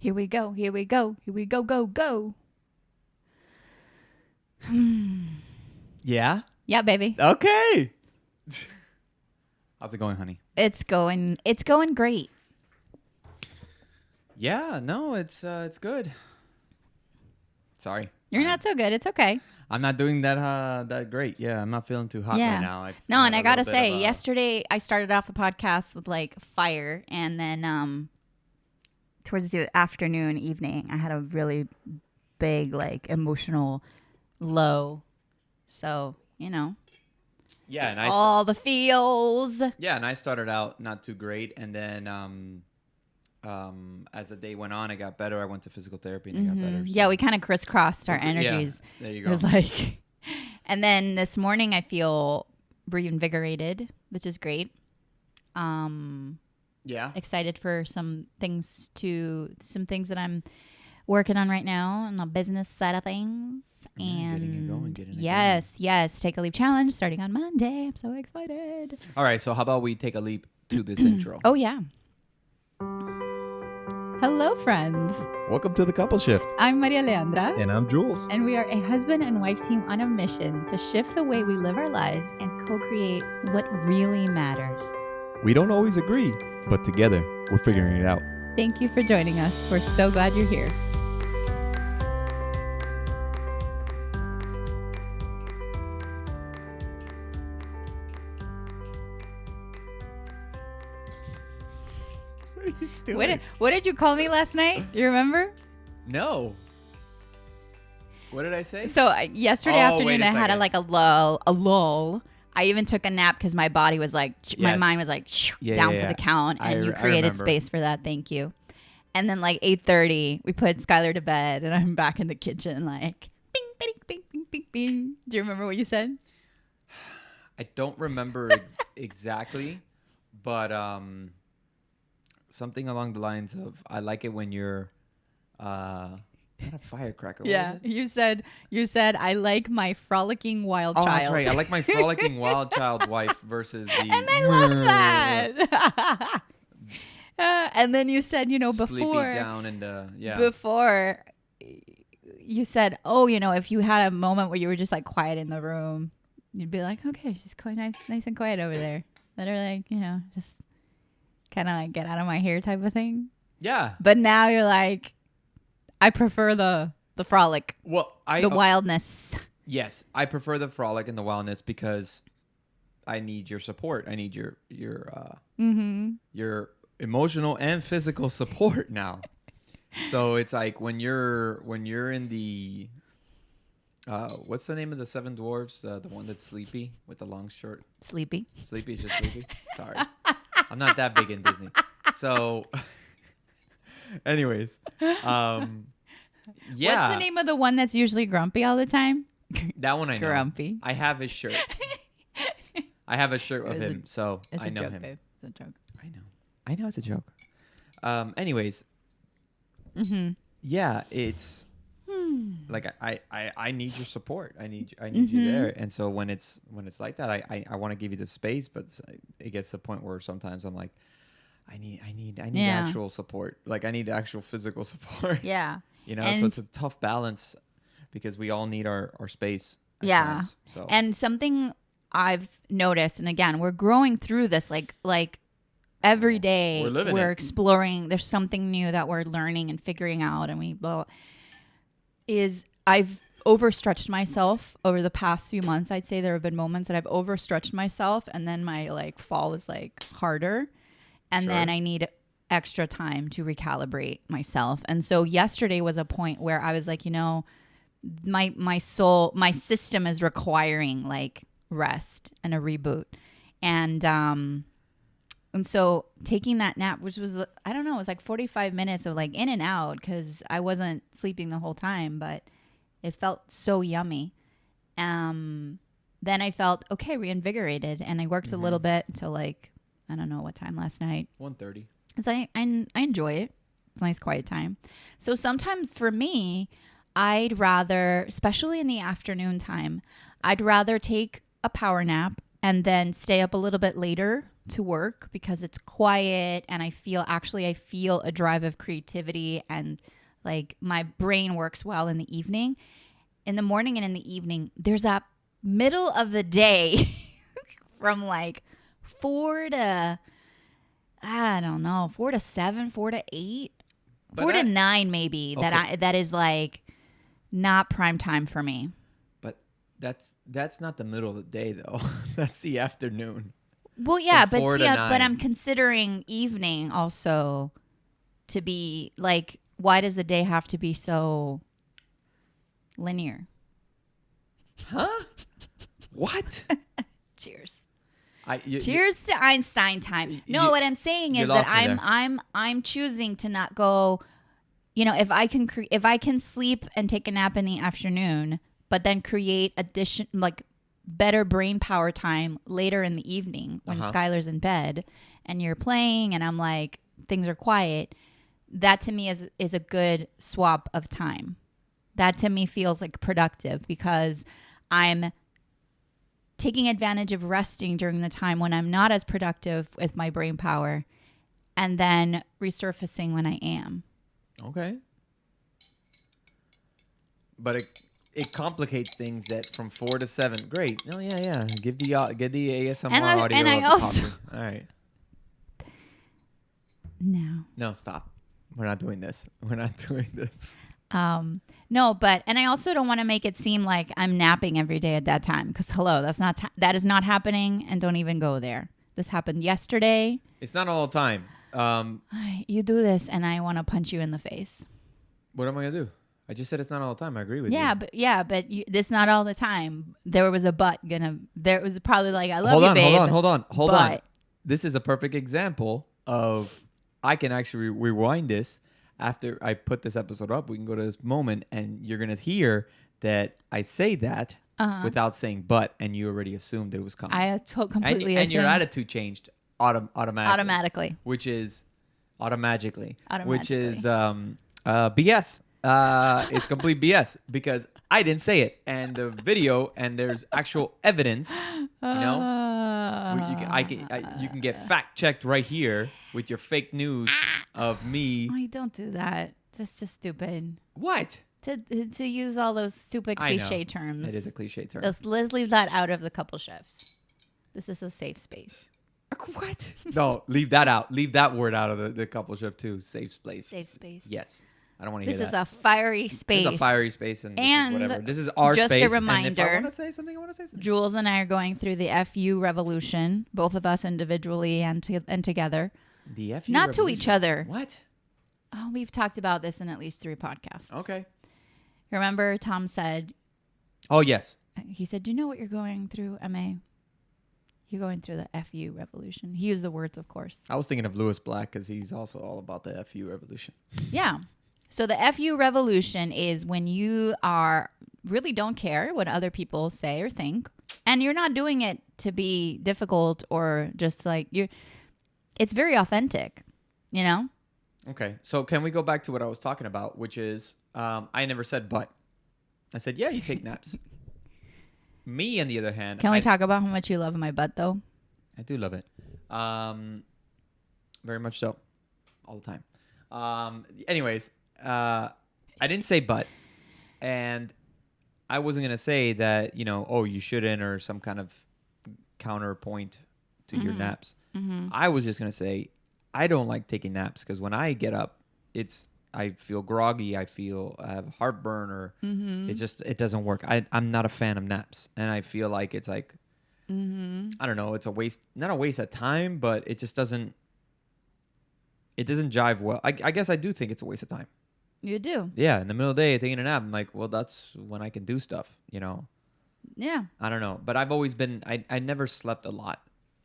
Here we go. Here we go. Here we go. Go, go. Yeah? Yeah, baby. Okay. How's it going, honey? It's going great. Yeah, no, it's good. Sorry. You're not so good. It's okay. I'm not doing that great. Yeah, I'm not feeling too hot right now. No, and I gotta say, yesterday I started off the podcast with like fire, and then towards the afternoon, evening, I had a really big like emotional low. So yeah, and all the feels. Yeah, and I started out not too great, and then as the day went on, it got better. I went to physical therapy and it got better. So. Yeah, we kind of crisscrossed our energies. Yeah, there you go. It was like, and then this morning I feel reinvigorated, which is great. Yeah. Excited for some things that I'm working on right now on the business side of things. And getting it going, yes. Take a leap challenge starting on Monday. I'm so excited. All right, so how about we take a leap to this intro? Oh yeah. Hello, friends. Welcome to the Couple Shift. I'm Maria Leandra. And I'm Jules. And we are a husband and wife team on a mission to shift the way we live our lives and co-create what really matters. We don't always agree, but together we're figuring it out. Thank you for joining us. We're so glad you're here. What did you call me last night? Do you remember? No. What did I say? So yesterday afternoon, I had a lull. I even took a nap because my body was like, my mind was like down for the count, and you created space for that. Thank you. And then like 8:30, we put Skylar to bed, and I'm back in the kitchen like, bing, bing, bing, bing, bing, bing. Do you remember what you said? I don't remember exactly, but something along the lines of, I like it when you're not a firecracker. Yeah, you said I like my frolicking wild child. Oh, that's right. I like my frolicking wild child wife versus the. And I love that. And then you said, before sleepy down and before you said, if you had a moment where you were just like quiet in the room, you'd be like, okay, she's quite nice and quiet over there. Let her like, just kind of like get out of my hair type of thing. Yeah. But now you're like, I prefer the frolic. Well, the wildness. Yes, I prefer the frolic and the wildness because I need your support. I need your emotional and physical support now. So it's like when you're in the what's the name of the Seven Dwarfs? The one that's sleepy with the long shirt. Sleepy. Sleepy is just sleepy. Sorry, I'm not that big in Disney. So, anyways, yeah. What's the name of the one that's usually grumpy all the time? That one I know. Grumpy. I have his shirt. I have a shirt of him, so I know joke, him. Babe. It's a joke. I know it's a joke. Anyways. Yeah, it's like I need your support. I need you there. And so when it's like that, I want to give you the space, but it gets to the point where sometimes I'm like, I need actual support. Like I need actual physical support. Yeah. So it's a tough balance because we all need our space. Yeah. Times, so. And something I've noticed, and again, we're growing through this like every day we're exploring. There's something new that we're learning and figuring out, and I've overstretched myself over the past few months. I'd say there have been moments that I've overstretched myself, and then my like fall is like harder, and then I need extra time to recalibrate myself. And so yesterday was a point where I was like, my soul, my system is requiring like rest and a reboot, and so taking that nap, which was, I don't know, it was like 45 minutes of like in and out because I wasn't sleeping the whole time, but it felt so yummy. Then I felt, okay, reinvigorated. And I worked a little bit until like, I don't know what time last night. 1:30. It's like, I enjoy it. It's a nice quiet time. So sometimes for me, I'd rather, especially in the afternoon time, I'd rather take a power nap and then stay up a little bit later to work because it's quiet and I feel a drive of creativity and like my brain works well in the evening. In the morning and in the evening, there's a middle of the day from like 4 to, I don't know, 4 to 7, 4 to 8, but 4 to 9 maybe, okay. that is like not prime time for me. But that's not the middle of the day though. That's the afternoon. Well, yeah, but I'm considering evening also to be like, why does the day have to be so linear? Huh? What? Cheers. Cheers to Einstein time. No, what I'm saying is that I'm choosing to not go. You know, if I can sleep and take a nap in the afternoon, but then create better brain power time later in the evening when Skylar's in bed and you're playing and I'm like things are quiet. That to me is a good swap of time. That to me feels like productive because I'm taking advantage of resting during the time when I'm not as productive with my brain power and then resurfacing when I am. Okay. But it complicates things that from 4 to 7. Great. Oh yeah. Give the ASMR audio. And I also. All right. No, stop. We're not doing this. No, and I also don't want to make it seem like I'm napping every day at that time because that is not happening, and don't even go there. This happened yesterday. It's not all the time. You do this and I want to punch you in the face. What am I going to do? I just said it's not all the time. I agree with you. But this not all the time. There was a there was probably like, I love you, babe. Hold on. This is a perfect example of, I can actually rewind this. After I put this episode up, we can go to this moment and you're going to hear that I say that without saying but, and you already assumed it was coming. I completely assumed. And your attitude changed automatically. Which is automatically. Which is BS. It's complete BS because I didn't say it. And the video, and there's actual evidence, you can get fact checked right here with your fake news of me. Oh, don't do that. That's just stupid. What? To use all those stupid cliche terms. It is a cliche term. Let's leave that out of the couple chefs. This is a safe space. What? No, leave that out. Leave that word out of the couple chef too. Safe space. Safe space. Yes. I don't want to hear that. This is a fiery space. This is a fiery space, and this is whatever. This is our just space. Just a reminder. And if I want to say something, I want to say something. Jules and I are going through the FU revolution, both of us individually and together. The FU Not revolution. to each other. What? Oh, we've talked about this in at least 3 podcasts. Okay. Remember, Tom said. Oh yes. He said, "Do you know what you're going through, MA? You're going through the FU revolution." He used the words, of course. I was thinking of Lewis Black because he's also all about the FU revolution. Yeah. So the FU revolution is when you really don't care what other people say or think, and you're not doing it to be difficult or just like it's very authentic, you know? Okay. So can we go back to what I was talking about, which is I never said but. I said, yeah, you take naps. Me, on the other hand. Can we talk about how much you love my butt, though? I do love it. Very much so. All the time. Anyways, I didn't say but. And I wasn't going to say that, you shouldn't, or some kind of counterpoint to your naps. Mm-hmm. I was just going to say, I don't like taking naps because when I get up, I feel groggy. I have heartburn, or it doesn't work. I'm not a fan of naps, and I feel like it's like, I don't know, it's not a waste of time, but it just doesn't jive well. I guess I do think it's a waste of time. You do? Yeah. In the middle of the day, taking a nap, I'm like, well, that's when I can do stuff, Yeah. I don't know, but I've always been, I never slept a lot.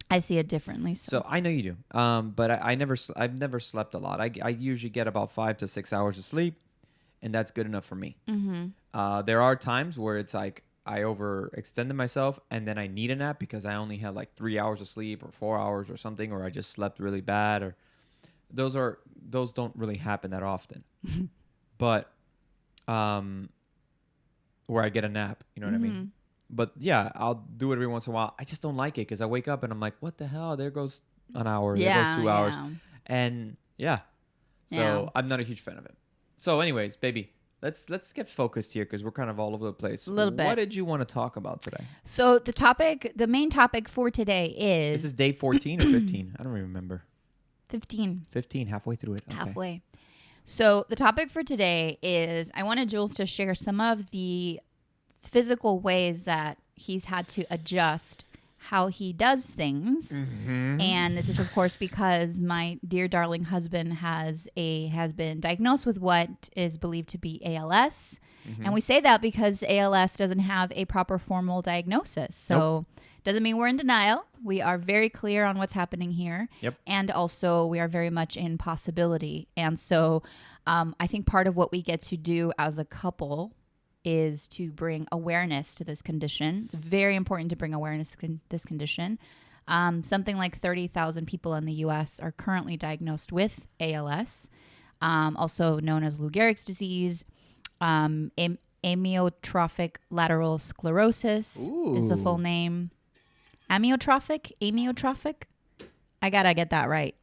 I see it differently. So I know you do. But I've never slept a lot. I usually get about 5 to 6 hours of sleep, and that's good enough for me. Mm-hmm. There are times where it's like I overextended myself, and then I need a nap because I only had like 3 hours of sleep or 4 hours or something, or I just slept really bad, or those don't really happen that often. But where I get a nap, you know what I mean? But yeah, I'll do it every once in a while. I just don't like it because I wake up and I'm like, what the hell? There goes an hour. There goes 2 hours. And yeah, so I'm not a huge fan of it. So anyways, baby, let's get focused here because we're kind of all over the place. A little bit. What did you want to talk about today? So the main topic for today is... This is day 14 or 15? I don't even remember. 15. 15, halfway through it. Okay. Halfway. So the topic for today is I wanted Jules to share some of the physical ways that he's had to adjust how he does things. Mm-hmm. And this is, of course, because my dear darling husband has been diagnosed with what is believed to be ALS. Mm-hmm. And we say that because ALS doesn't have a proper formal diagnosis. So doesn't mean we're in denial. We are very clear on what's happening here. Yep. And also we are very much in possibility. And so I think part of what we get to do as a couple is to bring awareness to this condition. It's very important to bring awareness to this condition. Something like 30,000 people in the U.S. are currently diagnosed with ALS, also known as Lou Gehrig's disease. Amyotrophic lateral sclerosis is the full name. Amyotrophic? I gotta get that right.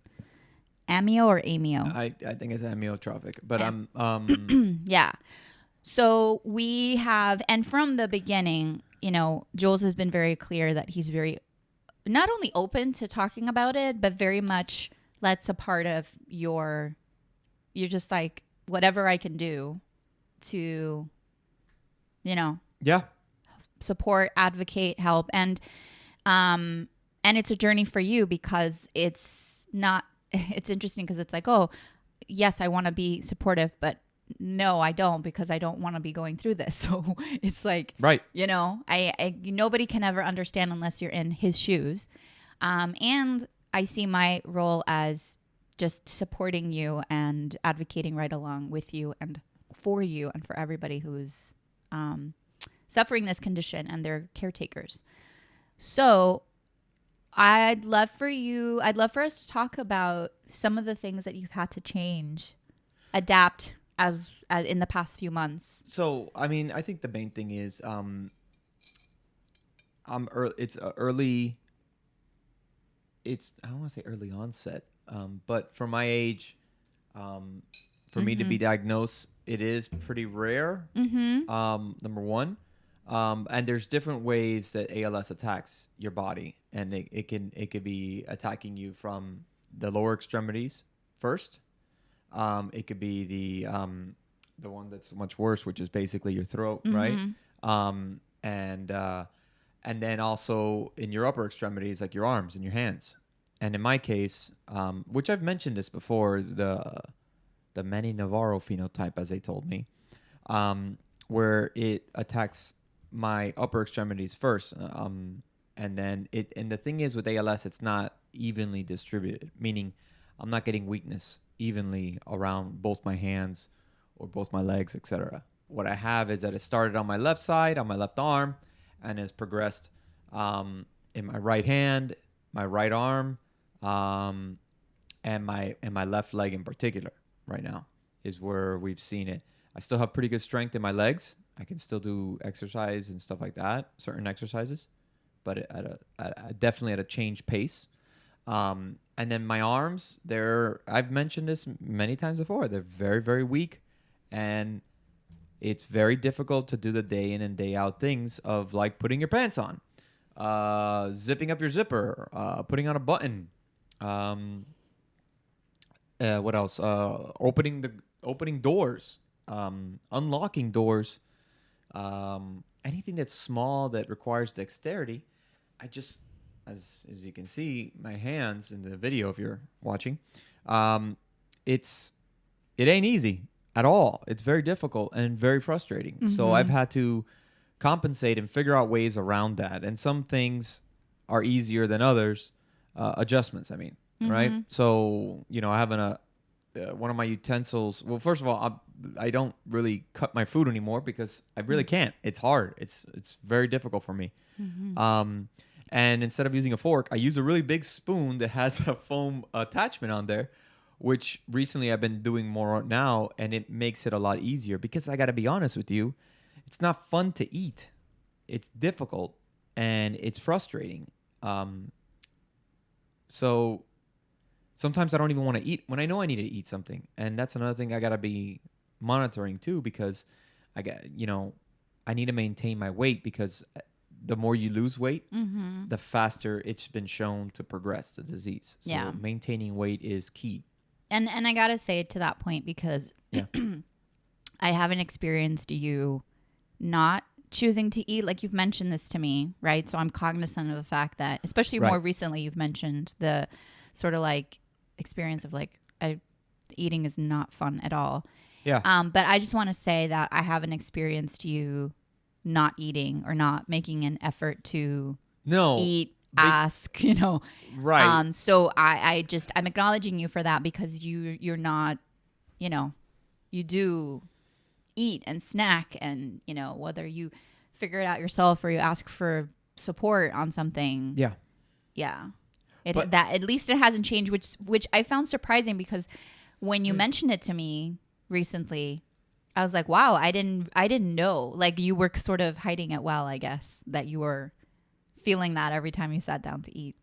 Amyo or amio? I think it's amyotrophic, but yeah. So we have, and from the beginning, Jules has been very clear that he's very, not only open to talking about it, but very much that's a part of you're just like, whatever I can do to, support, advocate, help. And it's a journey for you because it's interesting because it's like, oh, yes, I want to be supportive, but no, I don't, because I don't want to be going through this. So it's like, right. Nobody can ever understand unless you're in his shoes. And I see my role as just supporting you and advocating right along with you and for everybody who is suffering this condition and their caretakers. So I'd love for us to talk about some of the things that you've had to change, adapt as in the past few months. So, I mean, I think the main thing is it's early. I don't want to say early onset, but for my age, for me to be diagnosed, it is pretty rare. Number one, and there's different ways that ALS attacks your body, and it could be attacking you from the lower extremities first. It could be the one that's much worse, which is basically your throat, right? And then also in your upper extremities, like your arms and your hands. And in my case, which I've mentioned this before, is the Manny Navarro phenotype, as they told me, where it attacks my upper extremities first, and then and the thing is with ALS, it's not evenly distributed, meaning I'm not getting weakness evenly around both my hands or both my legs, etc. What I have is that it started on my left side, on my left arm, and has progressed in my right hand, my right arm, and my left leg in particular. Right now is where we've seen it. I still have pretty good strength in my legs. I can still do exercise and stuff like that, certain exercises, but definitely at a changed pace. And then my arms, I've mentioned this many times before, they're very, very weak, and it's very difficult to do the day in and day out things of like putting your pants on, zipping up your zipper, putting on a button, what else? Opening doors, unlocking doors, anything that's small that requires dexterity. I just, as you can see, my hands in the video, if you're watching, it ain't easy at all. It's very difficult and very frustrating. Mm-hmm. So I've had to compensate and figure out ways around that. And some things are easier than others. Adjustments, I mean, right? So, I have one of my utensils. Well, first of all, I don't really cut my food anymore because I really can't. It's hard. It's very difficult for me. And instead of using a fork, I use a really big spoon that has a foam attachment on there, which recently I've been doing more now, and it makes it a lot easier because I got to be honest with you, it's not fun to eat. it's difficult and it's frustrating. So sometimes I don't even want to eat when I know I need to eat something. And that's another thing I got to be monitoring too, because I need to maintain my weight, because the more you lose weight, the faster it's been shown to progress the disease. So maintaining weight is key. And I got to say to that point, because I haven't experienced you not choosing to eat. Like, you've mentioned this to me, right? So I'm cognizant of the fact that, especially more recently, you've mentioned the sort of like experience of like, eating is not fun at all. Yeah. But I just want to say that I haven't experienced you not eating or not making an effort to eat, ask, Right. So I'm acknowledging you for that, because you're not, you do eat and snack, and whether you figure it out yourself or you ask for support on something. Yeah. That at least it hasn't changed, which I found surprising, because when you mentioned it to me recently, I was like, wow, I didn't know. Like, you were sort of hiding it well, I guess, that you were feeling that every time you sat down to eat.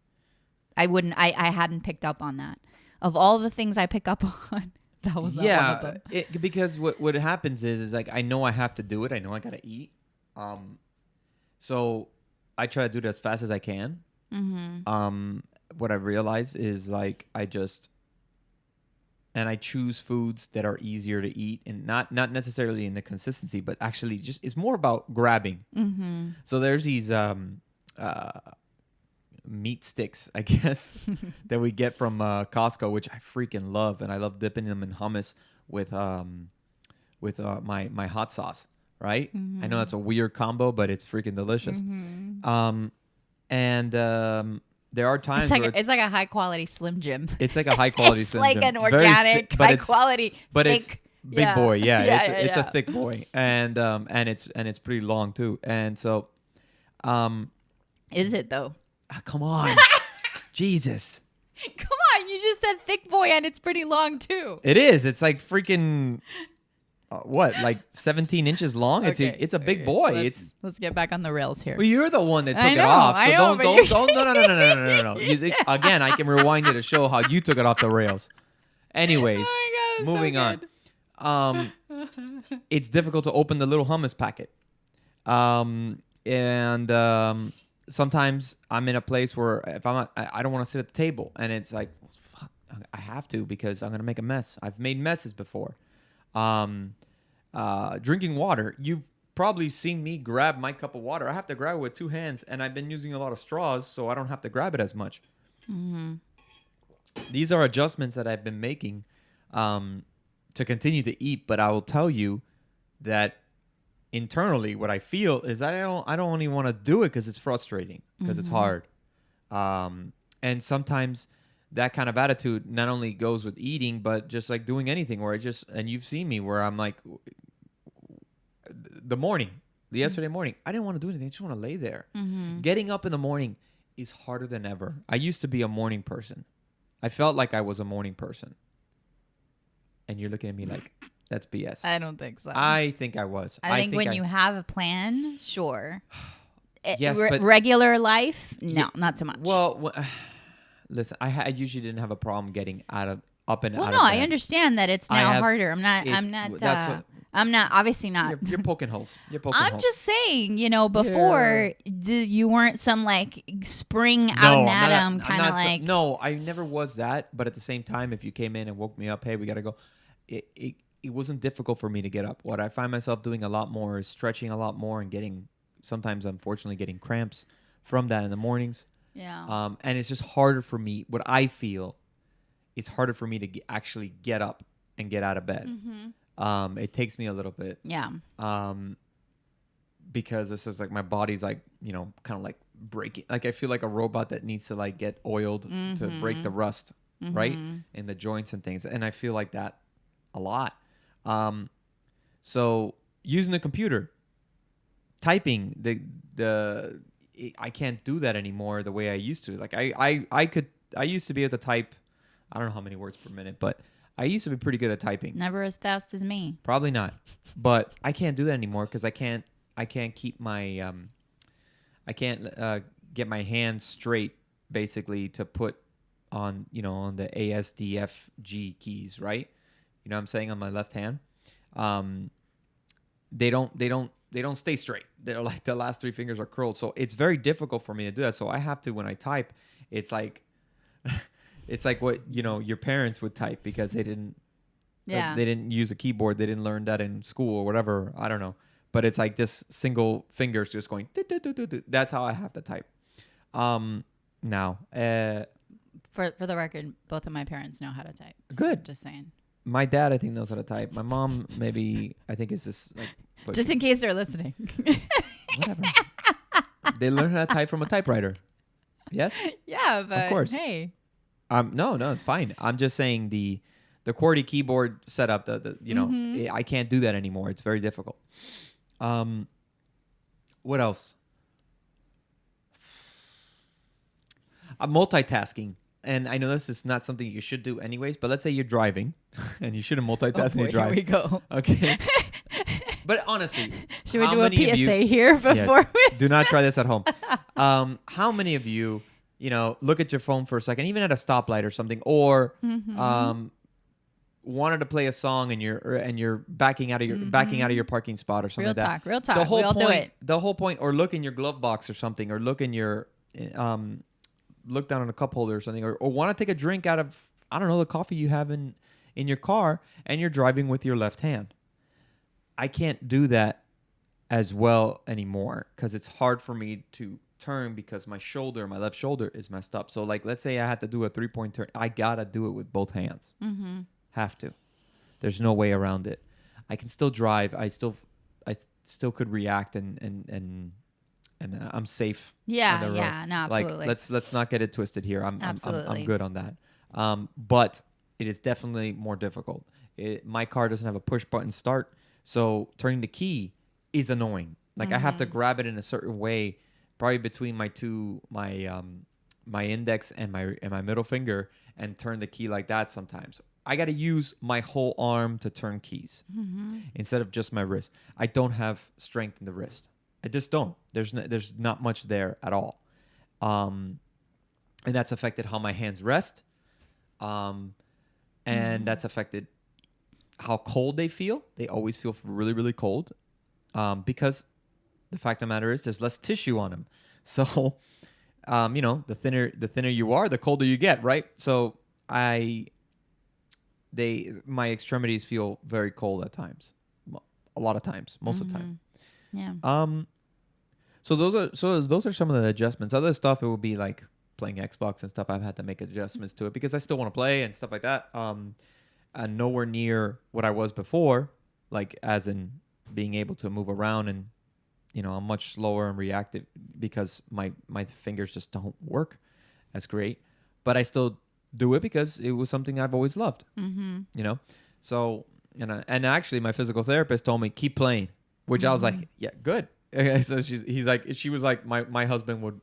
I hadn't picked up on that. Of all the things I pick up on, that was not one of them. Because what happens is like, I know I have to do it. I know I got to eat. So I try to do it as fast as I can. What I realized is like, I choose foods that are easier to eat, and not necessarily in the consistency, but actually just, it's more about grabbing. So there's these meat sticks, I guess, that we get from Costco, which I freaking love, and I love dipping them in hummus with my hot sauce. Right? I know that's a weird combo, but it's freaking delicious. There are times it's like a high quality Slim Jim. It's like a high quality Slim Jim. It's like an organic, high quality, but thick, it's big boy. It's a thick boy, and it's pretty long too. And so, is it though? Come on, Jesus! Come on, you just said thick boy, and it's pretty long too. It is. It's like freaking. Like 17 inches long? Okay, it's a big boy. Let's get back on the rails here. Well, you're the one that took it off. So don't. Again, I can rewind it to show how you took it off the rails. Anyways, oh my God, moving on. It's difficult to open the little hummus packet. Sometimes I'm in a place where if I don't want to sit at the table, and it's like, fuck, I have to, because I'm going to make a mess. I've made messes before. Drinking water. You've probably seen me grab my cup of water. I have to grab it with two hands, and I've been using a lot of straws, so I don't have to grab it as much. These are adjustments that I've been making to continue to eat, but I will tell you that internally what I feel is I don't even want to do it, because it's frustrating, because it's hard. And sometimes that kind of attitude not only goes with eating, but just like doing anything, where and you've seen me where I'm like, yesterday morning, I didn't want to do anything. I just want to lay there. Getting up in the morning is harder than ever. I used to be a morning person. I felt like I was a morning person. And you're looking at me like, that's BS. I don't think so. I think I was. I think when you have a plan, sure. Yes, but regular life, no, not so much. Well, listen, I usually didn't have a problem getting up and out of bed. Well, no, I understand that it's now harder. I'm not obviously not. You're poking holes. I'm just saying, before you weren't some like spring out Adam kind of like. No, I never was that. But at the same time, if you came in and woke me up, hey, we got to go. It wasn't difficult for me to get up. What I find myself doing a lot more is stretching a lot more and sometimes unfortunately getting cramps from that in the mornings. Yeah. And it's just harder for me. What I feel, it's harder for me to actually get up and get out of bed. It takes me a little bit. Yeah. Because this is like my body's like, kind of like breaking. Like I feel like a robot that needs to like get oiled to break the rust, right? In the joints and things. And I feel like that a lot. So using the computer, typing I can't do that anymore the way I used to. Like I used to be able to type, I don't know how many words per minute, but I used to be pretty good at typing. Never as fast as me. Probably not. But I can't do that anymore because I can't keep my get my hand straight basically to put on, on the ASDFG keys, right? You know what I'm saying, on my left hand. They don't stay straight. They're like, the last 3 fingers are curled. So it's very difficult for me to do that. So I have to, when I type, it's like it's like what, your parents would type, because they didn't use a keyboard. They didn't learn that in school or whatever. I don't know. But it's like just single fingers just going. That's how I have to type. Now, for the record, both of my parents know how to type. So good. Just saying. My dad, I think, knows how to type. My mom, maybe, I think, is just like. Just in case they're listening. Whatever. They learn how to type from a typewriter. Yes. Yeah, but of course. Hey. No, it's fine. I'm just saying the QWERTY keyboard setup. I can't do that anymore. It's very difficult. What else? I'm multitasking. And I know this is not something you should do anyways, but let's say you're driving and you shouldn't multitask when you drive. Here we go. Okay. But honestly, should we do a PSA here before we do not try this at home. How many of you, look at your phone for a second, even at a stoplight or something, or wanted to play a song and you're backing out of your parking spot or something like that. Real talk. We all do it. The whole point, or look in your glove box or something, or look in your look down on a cup holder or something, or want to take a drink out of, I don't know, the coffee you have in your car, and you're driving with your left hand. I can't do that as well anymore because it's hard for me to turn because my left shoulder is messed up. So like, let's say I had to do a 3-point turn. I got to do it with both hands. Mm-hmm. Have to. There's no way around it. I can still drive. I still could react and I'm safe. Yeah, no, absolutely. Like, let's not get it twisted here. I'm good on that. But it is definitely more difficult. My car doesn't have a push button start, so turning the key is annoying. Like I have to grab it in a certain way, probably between my index and my middle finger, and turn the key like that. Sometimes I got to use my whole arm to turn keys instead of just my wrist. I don't have strength in the wrist. I just don't. There's not much there at all. And that's affected how my hands rest. And that's affected how cold they feel. They always feel really, really cold. Because the fact of the matter is there's less tissue on them. So, the thinner you are, the colder you get, right? So my extremities feel very cold at times. A lot of times, most of the time. Yeah. So those are some of the adjustments. Other stuff, it would be like playing Xbox and stuff. I've had to make adjustments to it because I still want to play and stuff like that. And nowhere near what I was before, like as in being able to move around, and I'm much slower and reactive because my fingers just don't work as great. But I still do it because it was something I've always loved. So and actually my physical therapist told me keep playing. Which I was like, yeah, good. Okay, so she was like, my husband would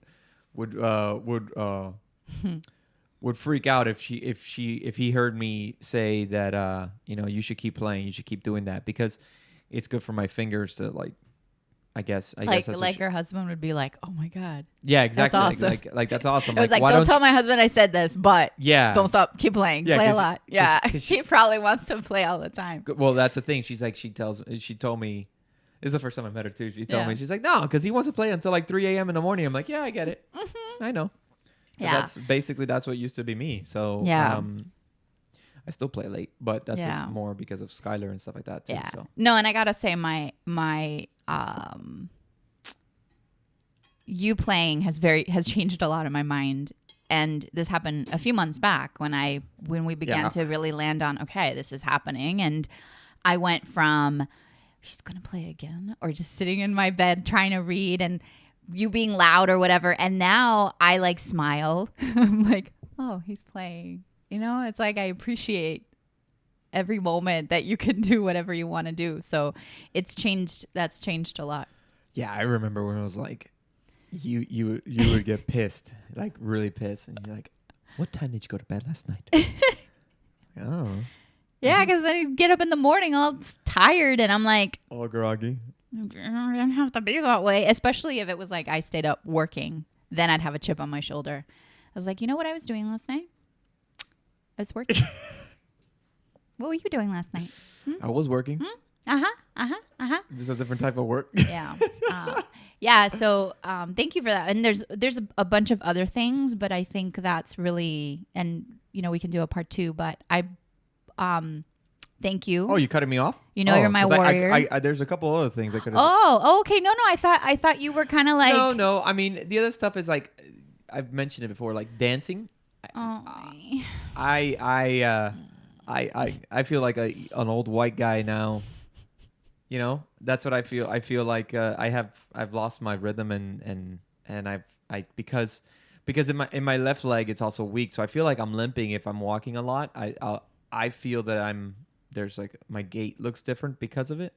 freak out if he heard me say that you should keep playing, you should keep doing that because it's good for my fingers to like, I guess that's like your husband would be like, oh my god, yeah, exactly, that's awesome. like that's awesome. It was like don't tell my husband I said this, but yeah, don't stop, keep playing, play a lot. Yeah, he probably wants to play all the time. Well, that's the thing. She's like, she told me. This is the first time I met her too. She told me, she's like, no, because he wants to play until like 3 a.m. in the morning. I'm like, yeah, I get it. I know. Yeah. That's what used to be me. So yeah. I still play late, but that's just more because of Skylar and stuff like that too. Yeah. So. No, and I gotta say my you playing has changed a lot in my mind. And this happened a few months back when we began to really land on, okay, this is happening. And I went from she's going to play again, or just sitting in my bed trying to read and you being loud or whatever. And now I like smile. I'm like, oh, he's playing. It's like I appreciate every moment that you can do whatever you want to do. So it's changed. That's changed a lot. Yeah, I remember when I was like, you would get pissed, like really pissed. And you're like, what time did you go to bed last night? I don't know. Yeah, because then you get up in the morning all tired, and I'm like, all groggy. It didn't have to be that way. Especially if it was like I stayed up working. Then I'd have a chip on my shoulder. I was like, you know what I was doing last night? I was working. What were you doing last night? I was working. Just a different type of work. Yeah. Yeah. So thank you for that. And there's a bunch of other things, but I think that's really, and we can do a part 2, but I thank you. Oh, you cutting me off? You're my warrior. There's a couple other things I could have. Oh, okay. No. I thought you were kind of like. No. I mean, the other stuff is like, I've mentioned it before, like dancing. I feel like an old white guy now. That's what I feel. I feel like I've lost my rhythm and because in my left leg it's also weak, so I feel like I'm limping if I'm walking a lot. I feel that there's like my gait looks different because of it.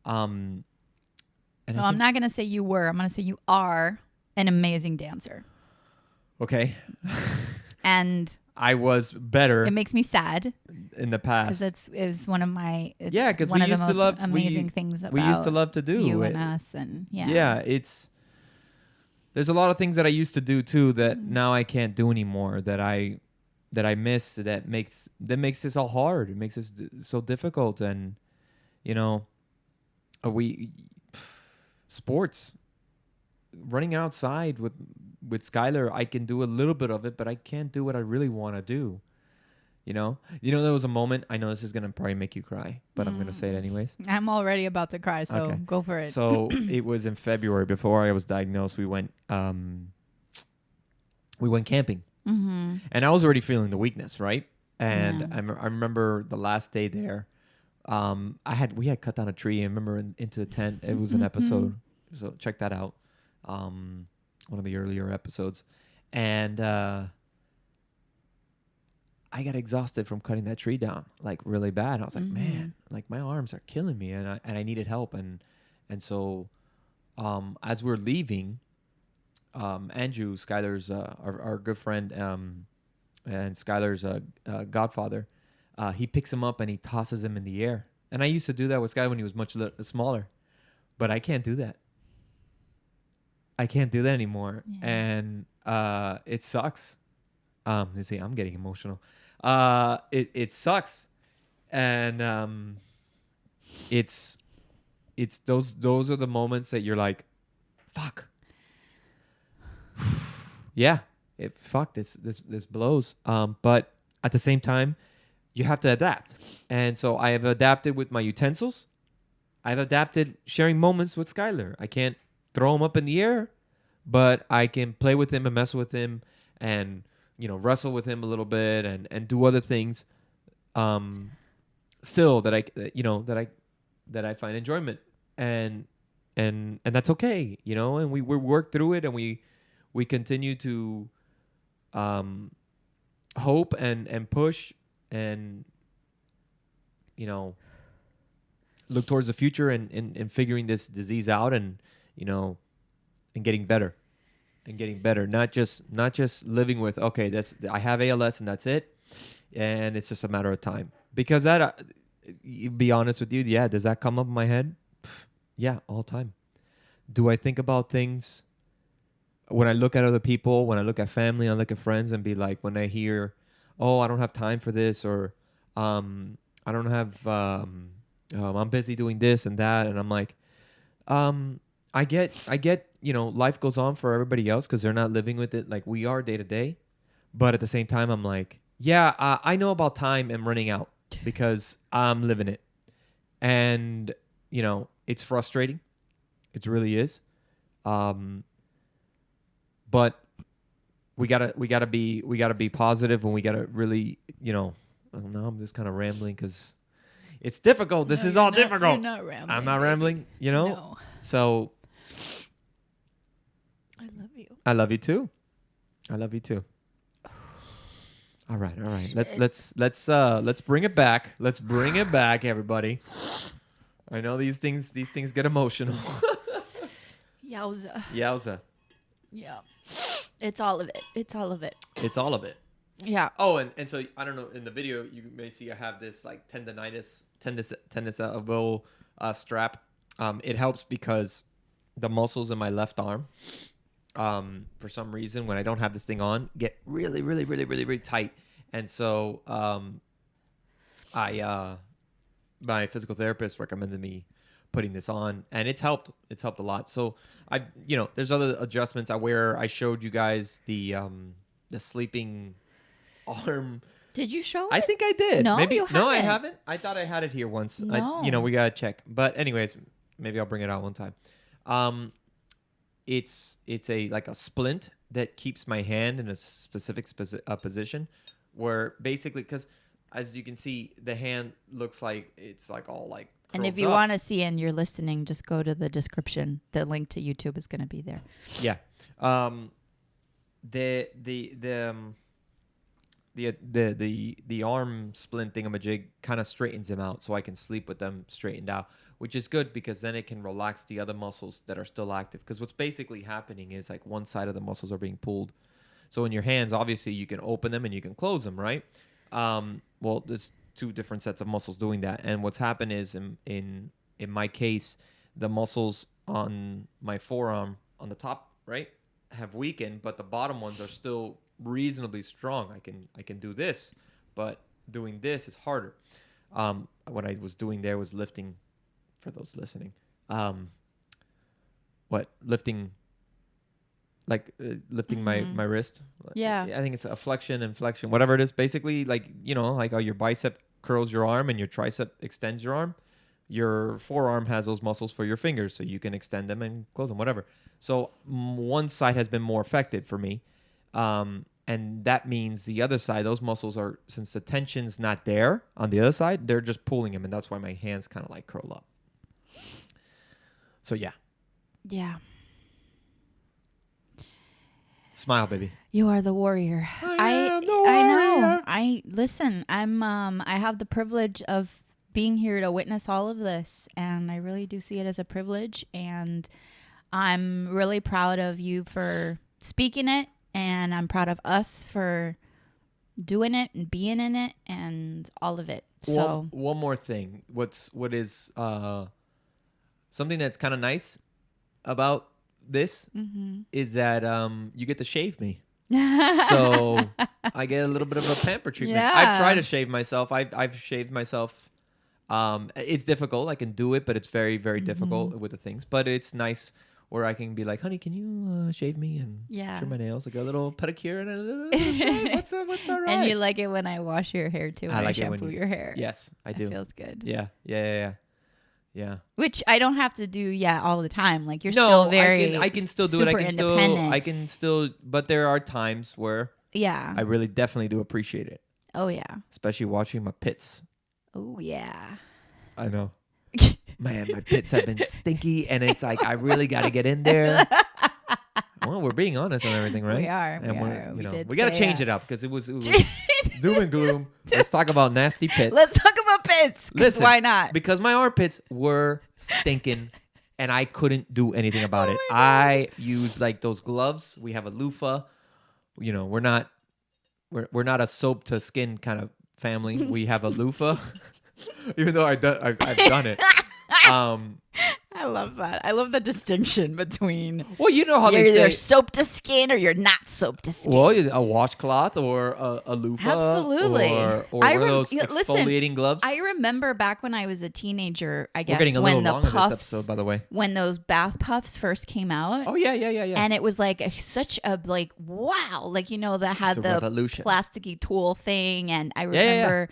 And no, I'm not gonna say you were. I'm gonna say you are an amazing dancer. Okay. And I was better. It makes me sad in the past because it's one of my because one we of used the to most love amazing things about we used to love to do you it. and us and there's a lot of things that I used to do too that now I can't do anymore that I miss that makes this all hard. It makes this so difficult. And sports, running outside with Skylar, I can do a little bit of it, but I can't do what I really want to do. There was a moment, I know this is going to probably make you cry, but I'm going to say it anyways. I'm already about to cry, so okay. Go for it. So it was in February before I was diagnosed. We went camping. Mm-hmm. And I was already feeling the weakness, right? And Yeah. I remember the last day there, we had cut down a tree. I remember into the tent. It was an episode, so check that out. One of the earlier episodes, and I got exhausted from cutting that tree down, like really bad. I was like, man, like my arms are killing me, and I needed help. And so, as we're leaving, Andrew, Skylar's our good friend, and Skylar's godfather, he picks him up and he tosses him in the air. And I used to do that with Skylar when he was much smaller, but I can't do that. I can't do that anymore, and it sucks. You see, I'm getting emotional. It sucks, and it's those are the moments that you're like, fuck. Yeah, this blows. But at the same time, you have to adapt, and so I have adapted with my utensils. I've adapted sharing moments with Skylar. I can't throw him up in the air, but I can play with him and mess with him and wrestle with him a little bit and do other things still that I find enjoyment and that's okay, and we work through it, and we continue to hope and push and look towards the future and figuring this disease out and getting better. Not just living with, okay, I have ALS and that's it, and it's just a matter of time. Because that, be honest with you, does that come up in my head? Yeah, all the time. Do I think about things when I look at other people, when I look at family, I look at friends, and be like, when I hear, oh, I don't have time for this, or I don't have, I'm busy doing this and that, and I'm like, I get, life goes on for everybody else because they're not living with it like we are day to day. But at the same time, I'm like, I know about time and running out because I'm living it. And, it's frustrating. It really is. But we gotta be positive, and we gotta really, I don't know, I'm just kind of rambling because it's difficult. This is all difficult. You're not rambling. I'm not rambling, No. So I love you. I love you too. All right. Let's bring it back. Let's bring it back, everybody. I know these things get emotional. Yowza. Yeah. It's all of it. Yeah. Oh, and so I don't know, in the video you may see I have this like tendonitis strap It helps because the muscles in my left arm, for some reason, when I don't have this thing on, get really, really, really, really, really tight. And so my physical therapist recommended me putting this on, and it's helped. It's helped a lot. So there's other adjustments. I showed you guys the sleeping arm. Did you show it? I think I did. No, maybe you haven't. No, I haven't. I thought I had it here once. No. We gotta check. But anyways, maybe I'll bring it out one time. It's a like a splint that keeps my hand in a specific position, where basically, because as you can see, the hand looks like it's like all like. And if you want to see and you're listening, just go to the description. The link to YouTube is going to be there. Yeah. The arm splint thingamajig kind of straightens them out, so I can sleep with them straightened out, which is good because then it can relax the other muscles that are still active. Because what's basically happening is like one side of the muscles are being pulled. So in your hands, obviously you can open them and you can close them, right? Well, there's two different sets of muscles doing that, and what's happened is in my case, the muscles on my forearm on the top right have weakened, but the bottom ones are still reasonably strong. I can do this, but doing this is harder. What I was doing there was lifting, for those listening, lifting my wrist. Yeah, I think it's a flexion and flexion, whatever it is. Basically, like how your bicep curls your arm and your tricep extends your arm. Your forearm has those muscles for your fingers, so you can extend them and close them, whatever. So one side has been more affected for me, and that means the other side, those muscles are, since the tension's not there on the other side, they're just pulling them, and that's why my hands kind of like curl up. So yeah. Smile, baby. You are the warrior. I am the warrior. I listen. I have the privilege of being here to witness all of this, and I really do see it as a privilege. And I'm really proud of you for speaking it, and I'm proud of us for doing it and being in it and all of it. So one more thing. What is something that's kind of nice about this is that you get to shave me. So I get a little bit of a pamper treatment. Yeah. I've tried to shave myself. I've shaved myself. It's difficult. I can do it, but it's very, very difficult with the things. But it's nice where I can be like, honey, can you shave me and trim my nails? Like a little pedicure and a little shave. What's all right? And you like it when I wash your hair too, when I shampoo your hair. Yes, I do. It feels good. Yeah. Which I don't have to do all the time. Like you're still very I can still do it. I can still, but there are times where I really definitely do appreciate it. Oh yeah. Especially watching my pits. Oh yeah. I know. Man, my pits have been stinky, and it's like I really got to get in there. Well, we're being honest on everything, right? We are. And we got to change it up because it was doom and gloom. Let's talk about nasty pits. Let's talk about pits. Listen, why not? Because my armpits were stinking, and I couldn't do anything about it. I used like those gloves. We have a loofah. We're not a soap to skin kind of family. We have a loofah, even though I've done it. I love that. I love the distinction between. Well, you know how you're they say either soap to skin or you're not soap to skin. Well, a washcloth or a loofah. Absolutely. Or one of those exfoliating gloves. I remember back when I was a teenager, I guess, We're getting a when little the long puffs, on this episode, by the way. When those bath puffs first came out. Oh, yeah. And it was like such a wow. Like, that had the revolution. Plasticky tool thing. And I remember,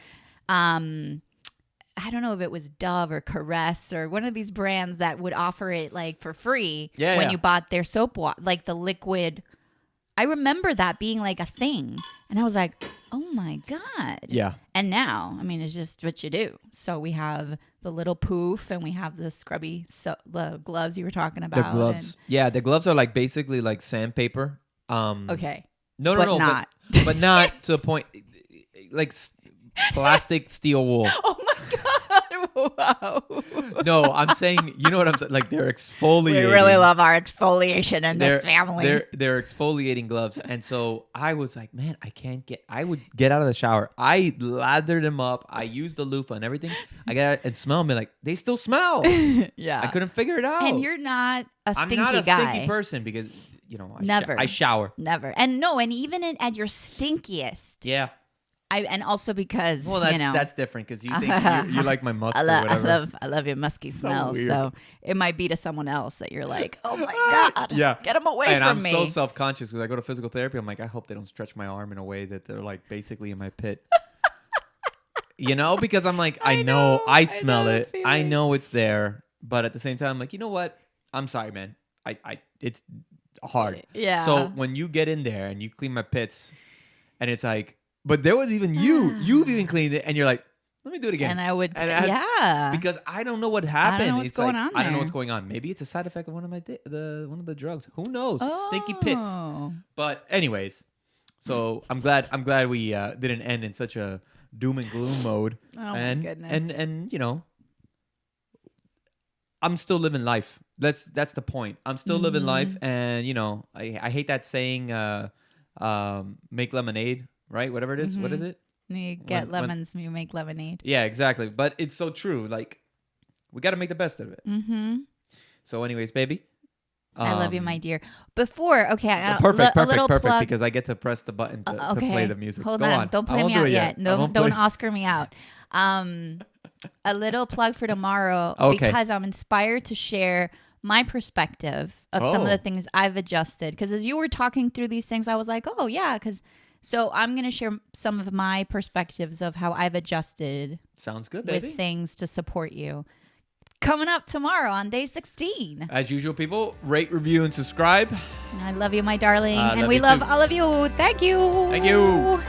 I don't know if it was Dove or Caress or one of these brands that would offer it like for free when you bought their soap water, like the liquid. I remember that being like a thing. And I was like, oh my God. Yeah. And now, it's just what you do. So we have the little poof and we have the scrubby, the gloves you were talking about. The gloves. The gloves are like basically like sandpaper. Okay. No. Not. But not to the point, like plastic steel wool. Oh my God. Wow. No, I'm saying, you know what I'm saying? Like they're exfoliating. We really love our exfoliation in this family. They're exfoliating gloves. And so I was like, man, I would get out of the shower. I lathered them up. I used the loofah and everything. I get out and smell them. And like, they still smell. Yeah. I couldn't figure it out. And you're not a stinky guy. I'm not a stinky person because, you know, I shower. Never. And no, and even at your stinkiest. Yeah. And also because, well, that's different because you think you like my musk or whatever. I love your musky smell. Weird. So it might be to someone else that you're like, oh my God, get them away from me. And I'm so self-conscious because I go to physical therapy. I'm like, I hope they don't stretch my arm in a way that they're like basically in my pit. You know, because I'm like, I know I smell it. I know it's there. But at the same time, I'm like, you know what? I'm sorry, man. It's hard. Yeah. So when you get in there and you clean my pits and it's like, but there was even you've even cleaned it and you're like, let me do it again. And I would, because I don't know what happened. I don't know what's going on there. I don't know what's going on. Maybe it's a side effect of one of the drugs. Who knows? Stinky pits. But anyways, so I'm glad we didn't end in such a doom and gloom mode. Oh my goodness. And you know, I'm still living life. That's the point. I'm still living life, and you know, I hate that saying, make lemonade. Right? Whatever it is. Mm-hmm. What is it? You get lemons, you make lemonade. Yeah, exactly. But it's so true. Like, we got to make the best of it. Mm-hmm. So anyways, baby. I love you, my dear. Before, okay. Perfect, plug. because I get to press the button to play the music. Hold Go on. Don't play me out yet. No, don't Oscar me out. A little plug for tomorrow because I'm inspired to share my perspective of some of the things I've adjusted. Because as you were talking through these things, I was like, oh, yeah, So I'm going to share some of my perspectives of how I've adjusted. Sounds good, baby. With things to support you. Coming up tomorrow on day 16. As usual, people, rate, review, and subscribe. I love you, my darling. And we love all of you. Thank you. Thank you.